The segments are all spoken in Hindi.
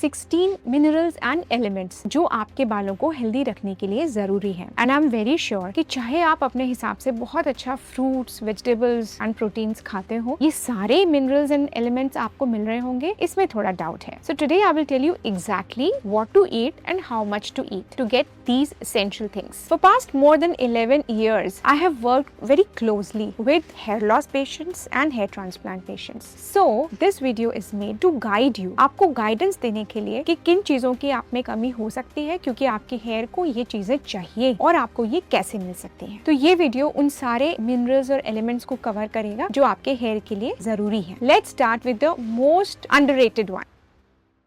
16 मिनरल्स एंड एलिमेंट्स जो आपके बालों को हेल्दी रखने के लिए जरूरी है। And I am very sure कि चाहे आप अपने हिसाब से बहुत अच्छा फ्रूट्स, वेजिटेबल्स एंड प्रोटीन्स खाते हो, ये सारे मिनरल्स एंड एलिमेंट्स आपको मिल रहे होंगे, इसमें थोड़ा डाउट है। So today I will tell you exactly what to eat and how much to eat to get these essential things. For past more than 11 years, I have worked very closely with hair loss patients and hair transplant patients. So, this video is made to guide you. आपको guidance देने के लिए कि किन चीजों की आप में कमी हो सकती है, क्योंकि आपके हेयर को ये चीजें चाहिए और आपको ये कैसे मिल सकती हैं। तो ये वीडियो उन सारे मिनरल्स और एलिमेंट्स को कवर करेगा जो आपके हेयर के लिए जरूरी है। Let's start with the most underrated one.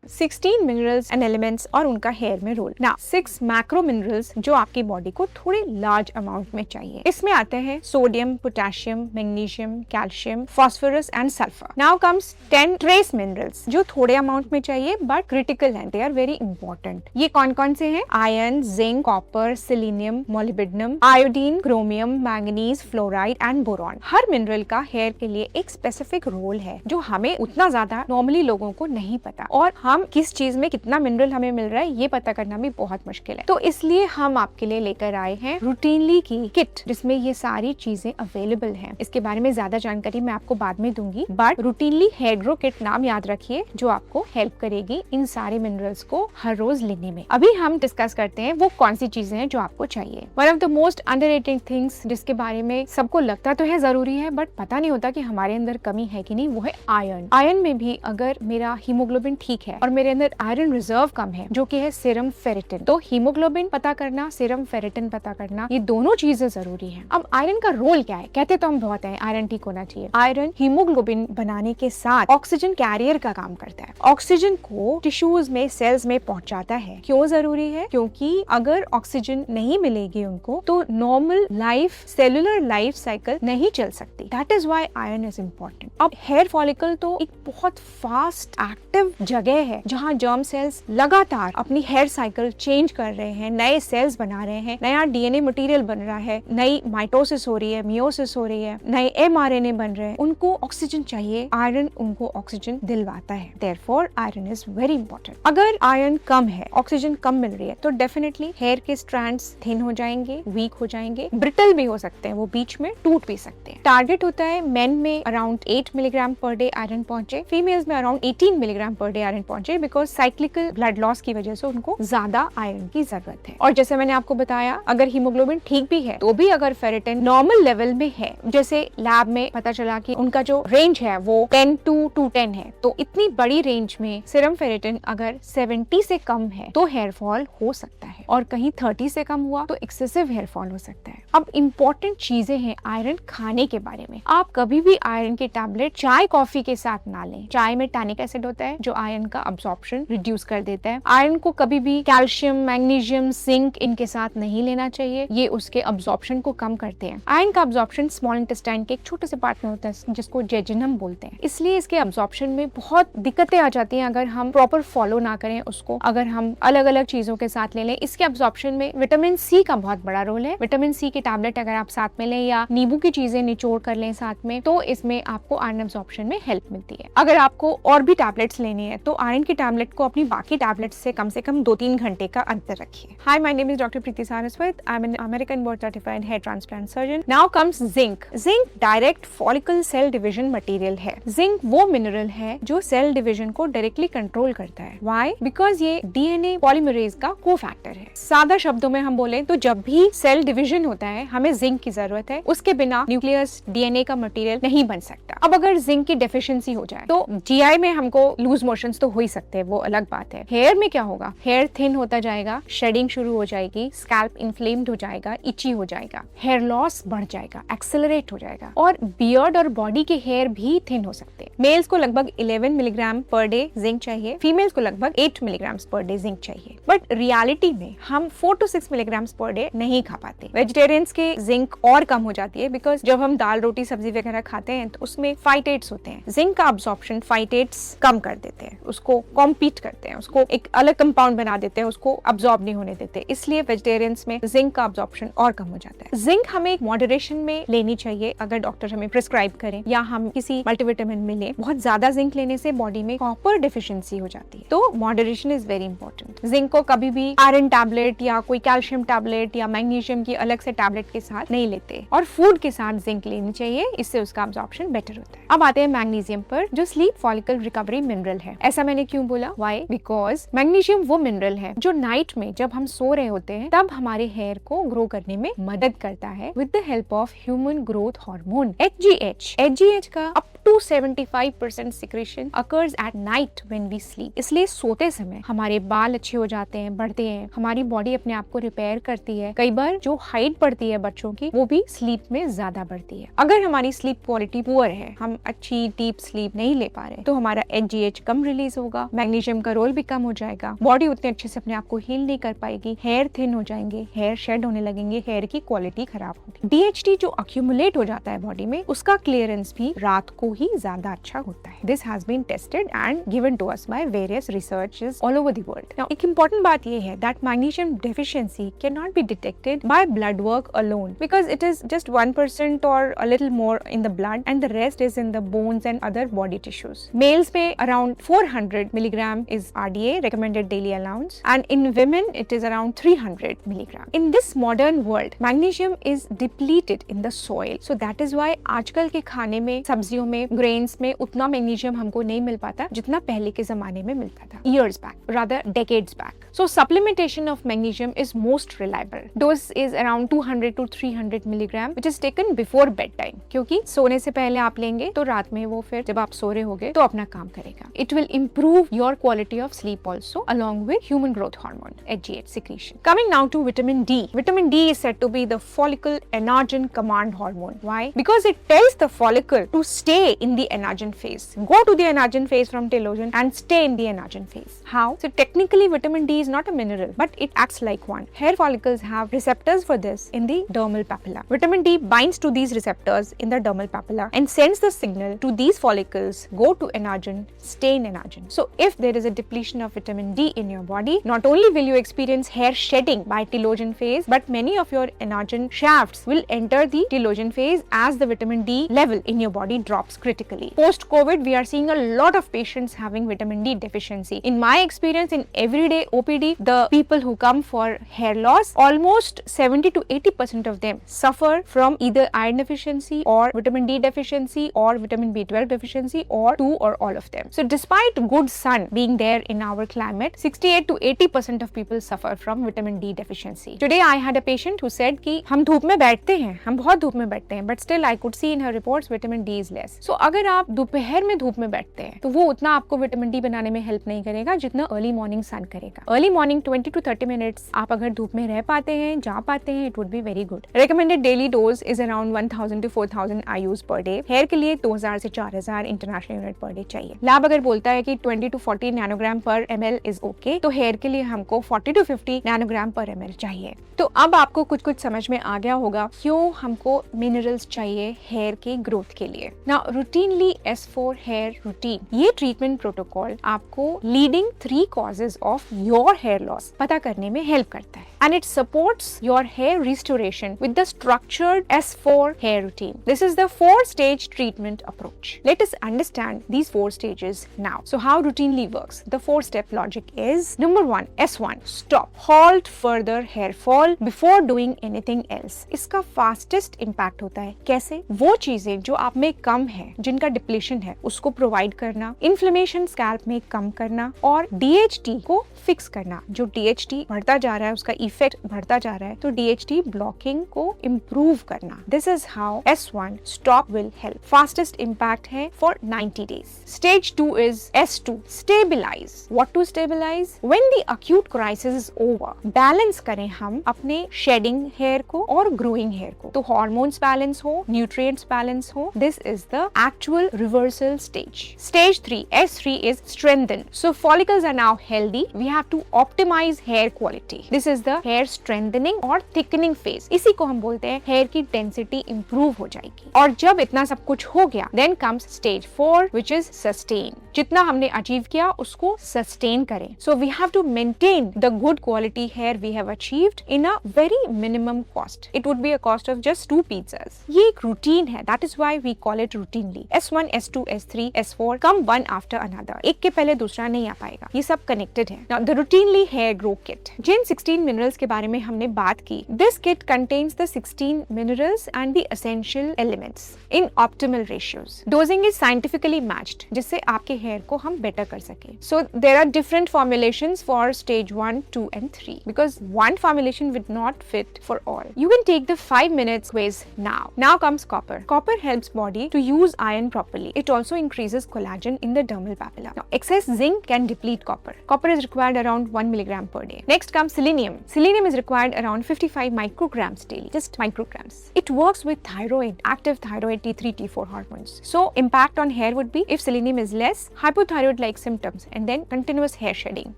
16 minerals and elements और उनका हेयर में रोल। नाउ 6 मैक्रो मिनरल्स जो आपकी बॉडी को थोड़े लार्ज अमाउंट में चाहिए। इसमें आते हैं sodium, potassium, magnesium, calcium, phosphorus and sulphur. Now comes 10 trace minerals जो थोड़े अमाउंट में चाहिए बट क्रिटिकल हैं, दे आर वेरी इंपॉर्टेंट। ये कौन कौन से हैं? Iron, zinc, copper, selenium, molybdenum, iodine, chromium, manganese, fluoride and boron. Her mineral का हेयर के लिए एक स्पेसिफिक रोल है जो हमें उतना ज्यादा नॉर्मली लोगों को नहीं पता, और हम किस चीज में कितना मिनरल हमें मिल रहा है ये पता करना भी बहुत मुश्किल है। तो इसलिए हम आपके लिए लेकर आए हैं रूटीनली की किट जिसमें ये सारी चीजें अवेलेबल हैं। इसके बारे में ज्यादा जानकारी मैं आपको बाद में दूंगी, but routinely hair grow kit नाम याद रखिए जो आपको हेल्प करेगी इन सारे मिनरल्स को हर रोज लेने में। अभी हम डिस्कस करते हैं वो कौन सी चीजें हैं जो आपको चाहिए। One of the most underrated things जिसके बारे में सबको लगता तो है जरूरी है बट पता नहीं होता कि हमारे अंदर कमी है कि नहीं, वो है आयरन। आयरन में भी अगर मेरा हीमोग्लोबिन ठीक है और मेरे अंदर आयरन रिजर्व कम है जो कि है सीरम फेरेटिन, तो हीमोग्लोबिन पता करना, सीरम फेरेटिन पता करना, ये दोनों चीजें जरूरी हैं। अब आयरन का रोल क्या है? कहते तो हम बहुत है आयरन ठीक होना चाहिए। आयरन हीमोग्लोबिन बनाने के साथ ऑक्सीजन कैरियर का काम करता है, ऑक्सीजन को टिश्यूज में, सेल्स में पहुंचाता है। क्यों जरूरी है? क्योंकि अगर ऑक्सीजन नहीं मिलेगी उनको तो normal life, cellular life cycle नहीं चल सकती। That is why iron is important. अब हेयर फॉलिकल तो एक बहुत फास्ट एक्टिव जगह है जहाँ जर्म सेल्स लगातार अपनी हेयर साइकिल चेंज कर रहे हैं, नए सेल्स बना रहे हैं, नया डीएनए मटेरियल बन रहा है, नई माइटोसिस हो रही है, मियोसिस हो रही है, नए एमआरएनए बन रहे हैं। उनको ऑक्सीजन चाहिए, आयरन उनको ऑक्सीजन दिलवाता है। Therefore iron is very important. अगर आयरन कम है, ऑक्सीजन कम मिल रही है, तो डेफिनेटली हेयर के स्ट्रैंड्स थिन हो जाएंगे, वीक हो जाएंगे, ब्रिटल भी हो सकते हैं, वो बीच में टूट भी सकते हैं। टारगेट होता है मेन में around 8 milligram per day iron पहुंचे, फीमेल्स में around 18 milligram per day iron पहुंचे, बिकॉज साइक्लिकल ब्लड लॉस की वजह से उनको ज्यादा आयरन की जरूरत है। और जैसे मैंने आपको बताया, अगर हीमोग्लोबिन ठीक भी है तो भी अगर फेरेटिन नॉर्मल लेवल में है, जैसे लैब में पता चला कि उनका जो रेंज है वो 10 to 210 है, तो इतनी बड़ी रेंज में सीरम फेरेटिन अगर 70 से कम है तो हेयर फॉल हो सकता है, और कहीं 30 से कम हुआ तो एक्सेसिव हेयर फॉल हो सकता है। अब इम्पोर्टेंट चीजें हैं आयरन खाने के बारे में। आप कभी भी आयरन की टैबलेट चाय कॉफी के साथ ना लें। चाय में टैनिक एसिड होता है जो आयरन का अब्सॉर्प्शन रिड्यूस कर देता है। आयरन को कभी भी कैल्शियम, मैग्नीशियम, जिंक इनके साथ नहीं लेना चाहिए, ये उसके अब्सॉर्प्शन को कम करते हैं। आयरन का अब्सॉर्प्शन स्मॉल इंटेस्टाइन के एक छोटे से पार्ट में होता है जिसको जेजुनम बोलते हैं, इसलिए इसके अब्सॉर्प्शन में बहुत दिक्कतें आ जाती हैं अगर हम प्रॉपर फॉलो ना करें उसको, अगर हम अलग अलग चीजों के साथ ले लें। इसके अब्सॉर्प्शन में विटामिन सी का बहुत बड़ा रोल है। विटामिन सी की टैबलेट अगर आप साथ में लें या नींबू की चीजें निचोड़ कर लें साथ में, तो इसमें आपको आयरन अब्सॉर्प्शन में हेल्प मिलती है। अगर आपको और भी टैबलेट्स लेनी है तो आयरन की टैबलेट को अपनी बाकी टैबलेट्स से कम 2-3 घंटे का अंतर रखिए। Hi, my name is doctor Preeti Saraswat. I am an American board certified hair transplant surgeon. Now comes zinc. Zinc direct follicle cell division material है। जिंक वो मिनरल है जो सेल डिवीजन को डायरेक्टली कंट्रोल करता है। व्हाई? बिकॉज ये डीएनए पॉलीमरेज का कोफैक्टर है। सादा शब्दों में हम बोले तो जब भी सेल डिवीजन होता है हमें जिंक की जरूरत है, उसके बिना न्यूक्लियस डीएनए का मटेरियल नहीं बन सकता। अब अगर जिंक की डेफिशिएंसी हो जाए तो जीआई में हमको लूज मोशंस तो हो ही सकते हैं, वो अलग बात है। हेयर में क्या होगा? हेयर थिन होता जाएगा, शेडिंग शुरू हो जाएगी, स्कैल्प इन्फ्लेम्ड हो जाएगा, इची हो जाएगा, हेयर लॉस बढ़ जाएगा, एक्सेलरेट हो जाएगा, और बियर्ड और बॉडी के हेयर भी थिन हो सकते हैं। मेल्स को लगभग 11 मिलीग्राम पर डे जिंक चाहिए, फीमेल्स को लगभग 8 मिलीग्राम पर डे जिंक चाहिए। बट रियलिटी में हम 4 to 6 मिलीग्राम्स पर डे नहीं खा पाते। वेजिटेरियंस के जिंक और कम हो जाती है बिकॉज जब हम दाल रोटी सब्जी वगैरह खाते हैं तो उसमें फाइटेट्स होते हैं। जिंक का अब्सॉर्प्शन फाइटेट्स कम कर देते हैं, उसको कॉम्पीट करते हैं, उसको एक अलग कंपाउंड बना देते हैं, उसको अब्सॉर्ब नहीं होने देते, इसलिए वेजिटेरियंस में जिंक का अब्सॉर्प्शन और कम हो जाता है। जिंक हमें मॉडरेशन में लेनी चाहिए अगर डॉक्टर हमें प्रिस्क्राइब करें या हम किसी मल्टीविटामिन में लें। बहुत ज्यादा जिंक लेने से बॉडी में कॉपर डिफिशिएंसी हो जाती है, तो moderation is very important. Zinc को कभी भी आयरन टैबलेट या कोई कैल्शियम टैबलेट या मैग्नीशियम की अलग से टैबलेट के साथ नहीं लेते और फूड के साथ जिंक लेनी चाहिए, इससे उसका अब्सॉर्प्शन बेटर होता है। अब आते हैं मैग्नीशियम पर, जो स्लीप फॉलिकल रिकवरी मिनरल है। ऐसा मैंने क्यों बोला? व्हाई? बिकॉज मैग्नीशियम वो मिनरल है जो नाइट में जब हम सो रहे होते हैं तब हमारे हेयर को ग्रो करने में मदद करता है with the help of human growth hormone HGH। HGH का up to 75% secretion occurs at night when we sleep. इसलिए सोते समय हमारे बाल अच्छे हो जाते हैं, बढ़ते हैं, हमारी बॉडी अपने आप को रिपेयर करती है। कई बार जो हाइट बढ़ती है बच्चों की वो भी स्लीप में ज्यादा बढ़ती है। अगर हमारी स्लीप क्वालिटी पुअर है, हम अच्छी डीप स्लीप नहीं ले पा रहे, तो हमारा HGH कम रिलीज होगा, मैग्नीशियम का रोल भी कम हो जाएगा, बॉडी उतने अच्छे से अपने आप को हील नहीं कर पाएगी, हेयर थिन हो जाएंगे, हेयर शेड होने लगेंगे, हेयर की क्वालिटी खराब होगी। DHT जो अक्यूमुलेट हो जाता है बॉडी में, उसका क्लियरेंस भी रात को ही ज्यादा अच्छा होता है। This has been tested and given to us by various researchers all over the world. Now एक इंपॉर्टेंट बात ये है that magnesium deficiency can not be detected by blood work alone because it is just 1% or a little more in the blood and the rest is in the bones and other body tissues. Males में around 400 milligram is RDA recommended daily allowance and in women it is around 300 milligram. In this modern world magnesium is depleted in the soil, so that is why आजकल के खाने में, सब्जियों में, grains में उतना मैग्नीशियम हमको नहीं मिल पाता जितना पहले के जमाने में मिलता था, years back, rather decades back. So supplementation of magnesium is most reliable. Dose is around 200 to 300 milligram which is taken before bedtime, क्योंकि सोने से पहले आप लेंगे तो रात में वो फिर जब आप सो रहे होगे तो अपना काम करेगा। It will improve your quality of sleep also along with human growth hormone HGH secretion. Coming now to vitamin D. Vitamin D is said to be the follicle enagen command hormone. Why? Because it tells the follicle to stay in the enagen phase. Go to the enagen phase from telogen and stay in the enagen phase. How? So technically vitamin D is not a mineral but it acts like one. Hair follicles have receptors for this in the dermal papilla. Vitamin D binds to these receptors in the dermal papilla and sends the signal to these follicles, go to enagen, stay in enagen. So if there is a depletion of vitamin D in your body, not only will you experience hair shedding by telogen phase, but many of your enagen shafts will enter the telogen phase as the vitamin D level in your body drops critically. Post COVID, we are seeing a lot of patients having vitamin D deficiency. In my experience in everyday OPD, the people who come for hair loss, almost 70 to 80% of them suffer from either iron deficiency or vitamin D deficiency or vitamin B12 deficiency or two or all of them. So despite good sun being there in our climate, 68 to 80% of people suffer from vitamin D deficiency. Today I had a patient who said कि हम धूप में बैठते हैं, हम बहुत धूप में बैठते हैं, but still I could see in her reports vitamin D is less. So अगर आप दोपहर में धूप में बैठते हैं तो वो उतना आपको विटामिन डी बनाने में हेल्प नहीं करेगा जितना अर्ली मॉर्निंग सन करेगा। अर्ली मॉर्निंग 20 to 30 मिनट्स आप अगर धूप में रह पाते हैं, जा पाते हैं, it would be very good. Recommended daily dose is around 1000 to 4000 IUs per day. Hair के लिए 2000 से 4000 इंटरनेशनल यूनिट पर डे चाहिए। लैब अगर बोलता है कि 20 to 40 नैनोग्राम पर ml इज ओके, तो हेयर के लिए हमको 40 to 50 नैनोग्राम पर ml चाहिए। तो अब आपको कुछ कुछ समझ में आ गया होगा क्यों हमको मिनरल्स चाहिए हेयर के ग्रोथ के लिए। Now routinely S4 hair routine, ये ट्रीटमेंट प्रोटोकॉल आपको leading 3 causes of your hair loss पता करने में हेल्प करता है and it supports your hair restoration with the structured S4 hair routine. This is the 4-stage treatment approach. Let us understand these 4 stages now. So how routinely works? The 4-step logic is number 1, S1, stop, halt further hair fall before doing anything else. इसका fastest impact होता है। कैसे? वो चीजें जो आप में कम है, जिनका डिप्लेशन है, उसको प्रोवाइड करना, इन्फ्लेमेशन स्कैल्प में कम करना और DHT को फिक्स करना। जो DHT बढ़ता जा रहा है उसका इफेक्ट बढ़ता जा रहा है, तो DHT ब्लॉकिंग को इम्प्रूव करना। This is how S1 stop will help. Fastest impact है for 90 days. Stage 2 is S2, stabilize. What to stabilize? When the acute crisis is over, balance करें हम अपने शेडिंग हेयर को और ग्रोइंग हेयर को। तो हार्मोन्स बैलेंस हो, न्यूट्रिएंट्स बैलेंस हो, this is the actual reversal stage. Stage 3, S3 is strengthen. So follicles are now healthy. We have to optimise hair quality. This is the hair strengthening और थिकनिंग फेज। इसी को हम बोलते हैं हेयर की डेंसिटी इंप्रूव हो जाएगी। और जब इतना सब कुछ हो गया, then comes stage 4 which is sustain. जितना हमने अचीव किया उसको सस्टेन करें। So we have to maintain the good quality hair we have achieved in a very minimum cost. It would be a cost of just 2 pizzas। ये एक रूटीन है, that is why we call it routinely. S1, S2, S3, S4 come one after another, एक के पहले दूसरा नहीं आ पाएगा, ये सब कनेक्टेड है। Now the routinely hair grow kit, जिन 16 मिनरल्स के बारे में हमने बात की, this kit contains the 16 minerals and the essential elements in optimal ratios. Dosing is scientifically matched, जिससे आपके हेयर को हम बेटर कर सके। So there are different formulations for stage 1, 2 and 3 because one formulation would not fit for all. You can take the 5 minutes quiz now. Now comes copper. Copper helps body to use iron properly. It also increases collagen in the dermal papilla. Now excess zinc can deplete copper. Copper is required around 1 milligram per day. Next comes selenium. Selenium is required around 55 micrograms daily, just micrograms. It works with thyroid, active thyroid T3, T4 hormones. So impact on hair would be if selenium is less, hypothyroid like symptoms and then continuous hair shedding.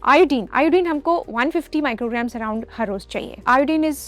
Iodine हमको 150 micrograms around हर रोज चाहिए। Iodine is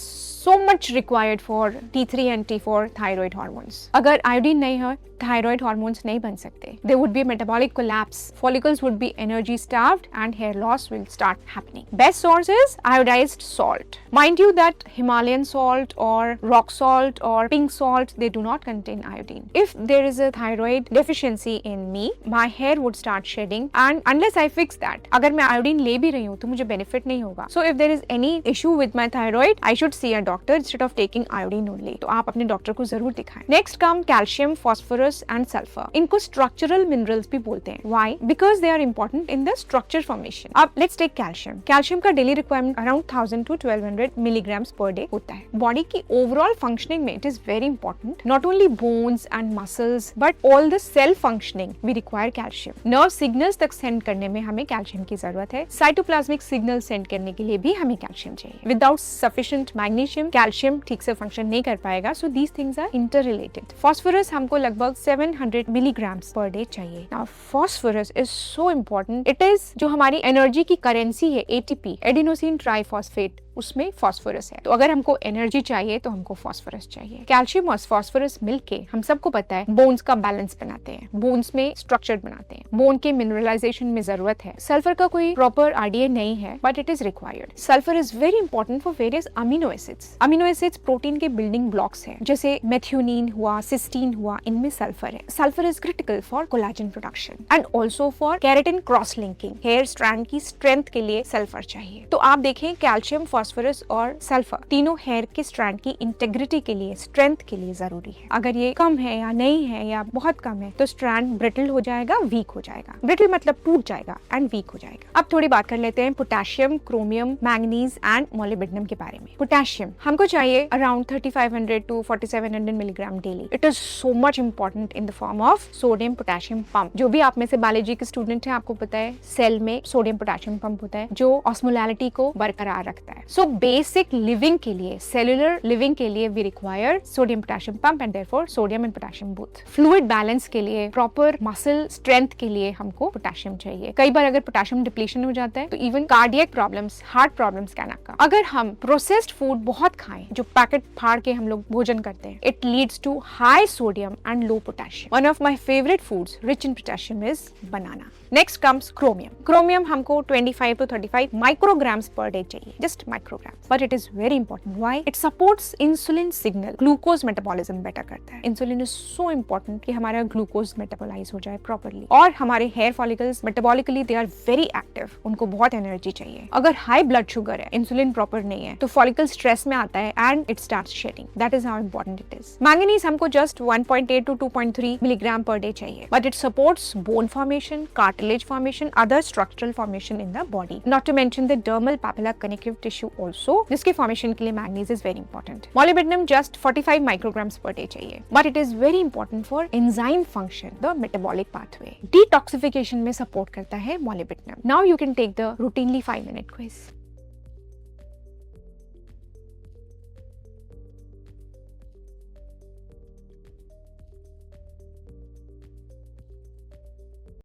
so much required for T3 and T4 thyroid hormones. अगर iodine नहीं हो, thyroid hormones नहीं बन सकते. There would be a metabolic collapse. Follicles would be energy starved and hair loss will start happening. Best source is iodized salt. Mind you that Himalayan salt or rock salt or pink salt, they do not contain iodine. If there is a thyroid deficiency in me, my hair would start shedding and unless I fix that, अगर मैं iodine ले भी रही हूँ तो मुझे benefit नहीं होगा. So if there is any issue with my thyroid, I should see a doctor instead of taking iodine only. तो आप अपने डॉक्टर को जरूर दिखाएं. Next come calcium, phosphorus and sulfur. इनको structural minerals भी बोलते हैं. Why? Because they are important in the structure formation. अब let's take calcium. Calcium का daily requirement around 1000 to 1200 milligrams per day होता है. Body की overall functioning में it is very important. Not only bones and muscles, but all the cell functioning we require calcium. Nerve signals तक send करने में हमें calcium की जरूरत है. Cytoplasmic signal send करने के लिए भी हमें calcium चाहिए. Without sufficient magnesium, calcium ठीक से function नहीं कर पाएगा. So these things are interrelated. Phosphorus हमको लगभग 700 milligrams per day चाहिए. Now phosphorus is so important. It is जो हमारी एनर्जी की करेंसी है, ATP, एडिनोसिन ट्राइफॉस्फेट, उसमें फास्फोरस है. तो अगर हमको एनर्जी चाहिए तो हमको फास्फोरस चाहिए. कैल्शियम और फास्फोरस मिलके हम सबको पता है बोन्स का बैलेंस बनाते हैं, बोन्स में स्ट्रक्चर बनाते हैं, बोन के मिनरलाइजेशन में जरूरत है. सल्फर का कोई प्रॉपर आइडिया नहीं है, but it is required. Sulphur is very important for various amino acids. Amino acids protein के बिल्डिंग ब्लॉक्स हैं, जैसे मेथियोनिन हुआ, सिस्टीन हुआ, इनमें सल्फर है. Sulphur is critical for collagen production and also for keratin cross linking. Hair strand की स्ट्रेंथ के लिए सल्फर चाहिए. तो आप देखें कैल्शियम, फास्फोरस और सल्फर तीनों हेयर के स्ट्रैंड की इंटेग्रिटी के लिए, स्ट्रेंथ के लिए जरूरी है. अगर ये कम है या नहीं है या बहुत कम है तो स्ट्रैंड ब्रिटल हो जाएगा, वीक हो जाएगा. ब्रिटल मतलब टूट जाएगा एंड वीक हो जाएगा. अब थोड़ी बात कर लेते हैं potassium, chromium, manganese and molybdenum के बारे में. पोटेशियम हमको चाहिए around 3500 to 4700 milligram daily. It is so much important in the form of sodium potassium pump. जो भी आप में से बायोलॉजी के स्टूडेंट हैं, आपको पता है सेल में सोडियम पोटेशियम पंप होता है जो ऑस्मोलैरिटी को बरकरार रखता है. सो बेसिक लिविंग के लिए, सेलुलर लिविंग के लिए we require sodium potassium pump and therefore sodium and potassium both. Fluid balance के लिए, प्रॉपर मसल स्ट्रेंथ के लिए हमको पोटेशियम चाहिए. कई बार अगर पोटेशियम डिप्लीशन हो जाता है तो even cardiac problems, heart problems can occur. अगर हम प्रोसेस्ड फूड बहुत खाएं, जो पैकेट फाड़ के हम लोग भोजन करते हैं, it leads to high sodium and low potassium. One of my favourite foods rich in potassium is banana. Next comes chromium. Chromium हमको 25 to 35 माइक्रोग्राम्स पर डे चाहिए, just micrograms. But it is very important. Why? It supports insulin signal. Glucose metabolism better करता है. इंसुलिन इज सो इंपॉर्टेंट कि हमारा ग्लूकोज मेटाबोलाइज हो जाए प्रॉपर्ली. और हमारे hair follicles metabolically they are very active, उनको बहुत एनर्जी चाहिए. अगर हाई ब्लड शुगर है, इंसुलिन प्रॉपर नहीं है, तो फॉलिकल स्ट्रेस में आता है and it starts shedding. That is how important it is. Manganese हमको just 1.8 to 2.3 milligram per day चाहिए, but it supports bone formation, cartilage formation, other structural formation in the body. Not to mention the dermal papilla connective tissue also, जिसके formation के लिए manganese is very important. Molybdenum just 45 micrograms per day चाहिए, but it is very important for enzyme function, the metabolic pathway. Detoxification में support करता है molybdenum. Now you can take the routinely 5-minute quiz.